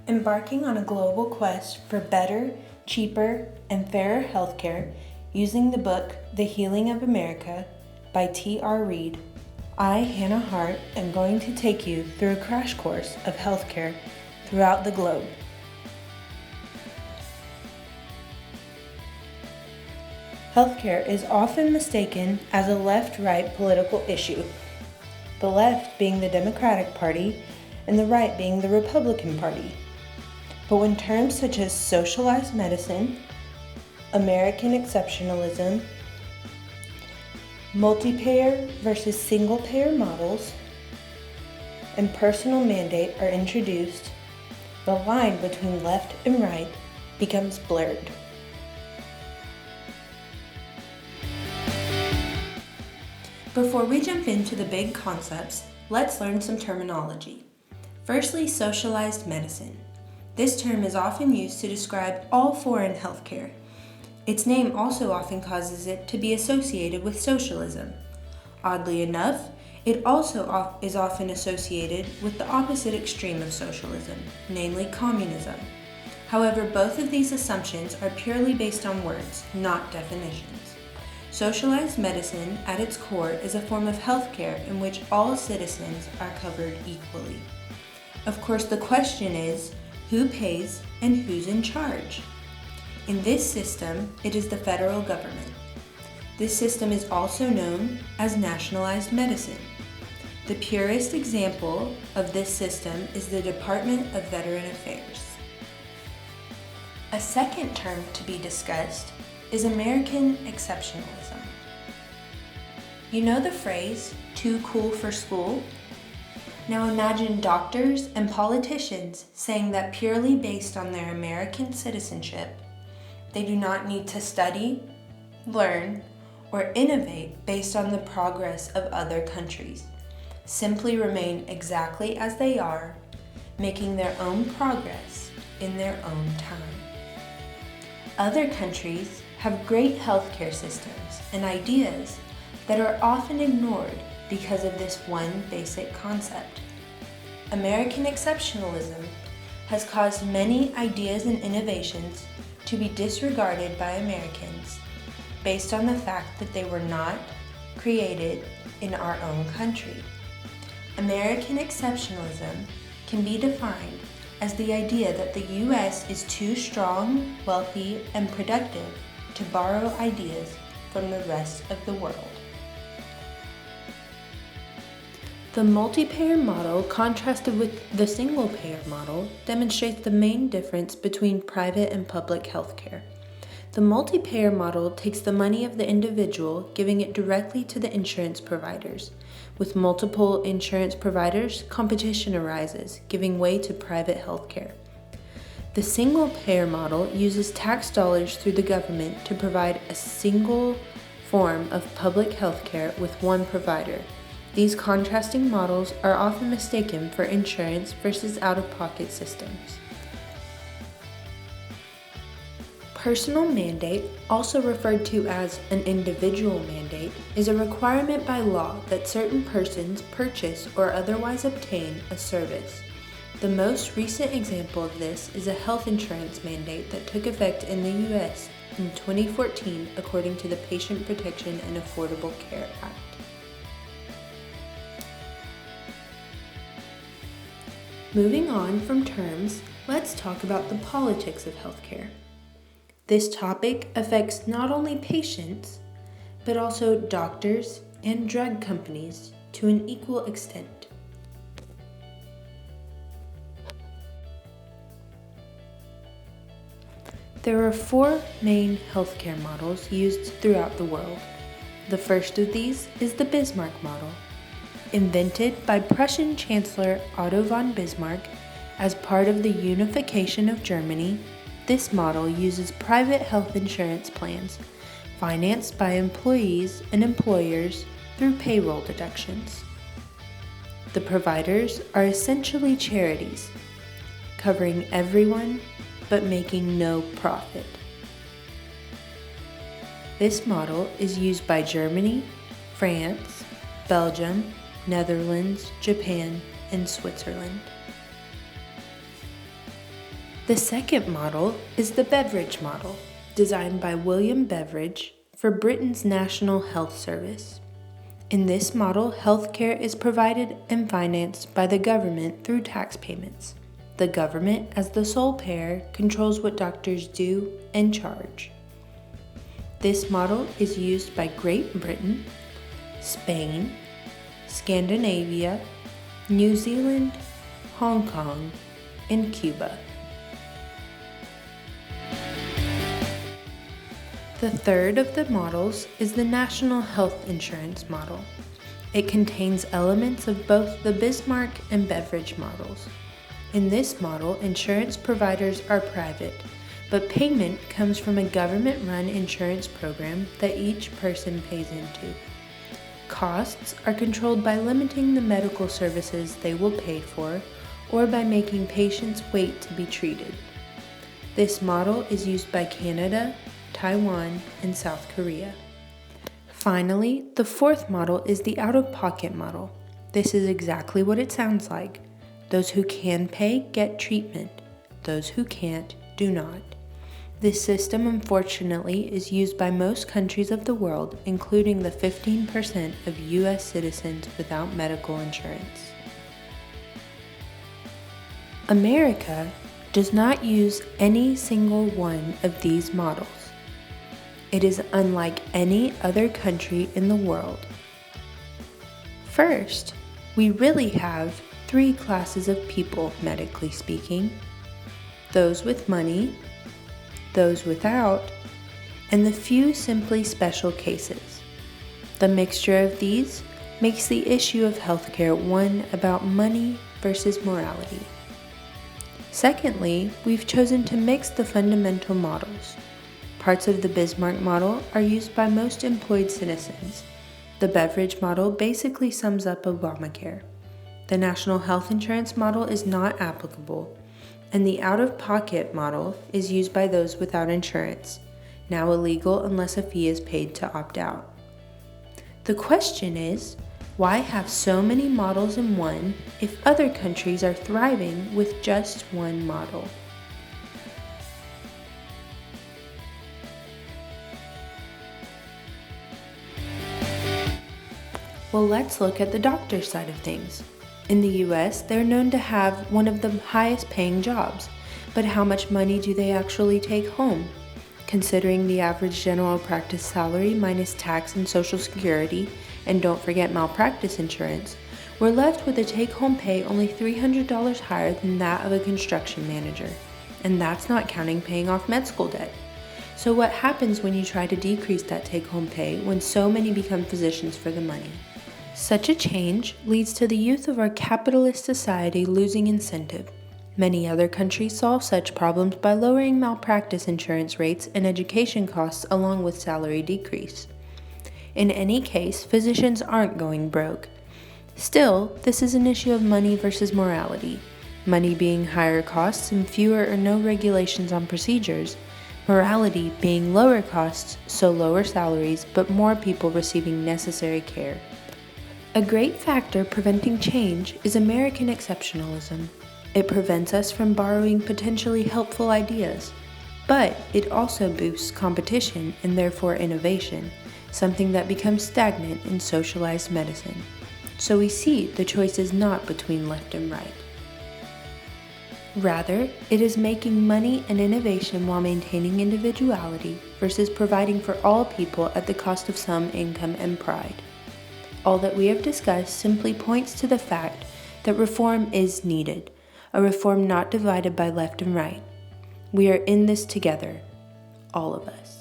embarking on a global quest for better, cheaper, and fairer healthcare using the book The Healing of America by T.R. Reid. I, Hannah Hart, am going to take you through a crash course of healthcare throughout the globe. Healthcare is often mistaken as a left-right political issue, the left being the Democratic Party and the right being the Republican Party. But when terms such as socialized medicine, American exceptionalism, multi-payer versus single-payer models, and personal mandate are introduced, the line between left and right becomes blurred. Before we jump into the big concepts, let's learn some terminology. Firstly, socialized medicine. This term is often used to describe all foreign healthcare. Its name also often causes it to be associated with socialism. Oddly enough, it also is often associated with the opposite extreme of socialism, namely communism. However, both of these assumptions are purely based on words, not definitions. Socialized medicine, at its core, is a form of healthcare in which all citizens are covered equally. Of course, the question is, who pays and who's in charge? In this system, it is the federal government. This system is also known as nationalized medicine. The purest example of this system is the Department of Veteran Affairs. A second term to be discussed is American exceptionalism. You know the phrase, too cool for school? Now imagine doctors and politicians saying that purely based on their American citizenship, they do not need to study, learn, or innovate based on the progress of other countries. Simply remain exactly as they are, making their own progress in their own time. Other countries have great healthcare systems and ideas that are often ignored because of this one basic concept. American exceptionalism has caused many ideas and innovations to be disregarded by Americans based on the fact that they were not created in our own country. American exceptionalism can be defined as the idea that the U.S. is too strong, wealthy, and productive to borrow ideas from the rest of the world. The multi-payer model, contrasted with the single-payer model, demonstrates the main difference between private and public healthcare. The multi-payer model takes the money of the individual, giving it directly to the insurance providers. With multiple insurance providers, competition arises, giving way to private healthcare. The single-payer model uses tax dollars through the government to provide a single form of public healthcare with one provider. These contrasting models are often mistaken for insurance versus out-of-pocket systems. Personal mandate, also referred to as an individual mandate, is a requirement by law that certain persons purchase or otherwise obtain a service. The most recent example of this is a health insurance mandate that took effect in the U.S. in 2014 according to the Patient Protection and Affordable Care Act. Moving on from terms, let's talk about the politics of healthcare. This topic affects not only patients, but also doctors and drug companies to an equal extent. There are four main healthcare models used throughout the world. The first of these is the Bismarck model. Invented by Prussian Chancellor Otto von Bismarck as part of the unification of Germany, this model uses private health insurance plans financed by employees and employers through payroll deductions. The providers are essentially charities, covering everyone but making no profit. This model is used by Germany, France, Belgium, Netherlands, Japan, and Switzerland. The second model is the Beveridge model, designed by William Beveridge for Britain's National Health Service. In this model, healthcare is provided and financed by the government through tax payments. The government, as the sole payer, controls what doctors do and charge. This model is used by Great Britain, Spain, Scandinavia, New Zealand, Hong Kong, and Cuba. The third of the models is the National Health Insurance model. It contains elements of both the Bismarck and Beveridge models. In this model, insurance providers are private, but payment comes from a government-run insurance program that each person pays into. Costs are controlled by limiting the medical services they will pay for or by making patients wait to be treated. This model is used by Canada, Taiwan, and South Korea. Finally, the fourth model is the out-of-pocket model. This is exactly what it sounds like. Those who can pay get treatment. Those who can't do not. This system, unfortunately, is used by most countries of the world, including the 15% of U.S. citizens without medical insurance. America does not use any single one of these models. It is unlike any other country in the world. First, we really have three classes of people, medically speaking: those with money, those without, and the few simply special cases. The mixture of these makes the issue of healthcare one about money versus morality. Secondly, we've chosen to mix the fundamental models. Parts of the Bismarck model are used by most employed citizens. The Beveridge model basically sums up Obamacare. The National Health Insurance model is not applicable, and the out-of-pocket model is used by those without insurance, now illegal unless a fee is paid to opt out. The question is, why have so many models in one if other countries are thriving with just one model? Well, let's look at the doctor's side of things. In the US, they're known to have one of the highest paying jobs, but how much money do they actually take home? Considering the average general practice salary minus tax and Social Security, and don't forget malpractice insurance, we're left with a take-home pay only $300 higher than that of a construction manager. And that's not counting paying off med school debt. So what happens when you try to decrease that take-home pay when so many become physicians for the money? Such a change leads to the youth of our capitalist society losing incentive. Many other countries solve such problems by lowering malpractice insurance rates and education costs along with salary decrease. In any case, physicians aren't going broke. Still, this is an issue of money versus morality. Money being higher costs and fewer or no regulations on procedures. Morality being lower costs, so lower salaries, but more people receiving necessary care. A great factor preventing change is American exceptionalism. It prevents us from borrowing potentially helpful ideas, but it also boosts competition and therefore innovation, something that becomes stagnant in socialized medicine. So we see the choice is not between left and right. Rather, it is making money and innovation while maintaining individuality versus providing for all people at the cost of some income and pride. All that we have discussed simply points to the fact that reform is needed, a reform not divided by left and right. We are in this together, all of us.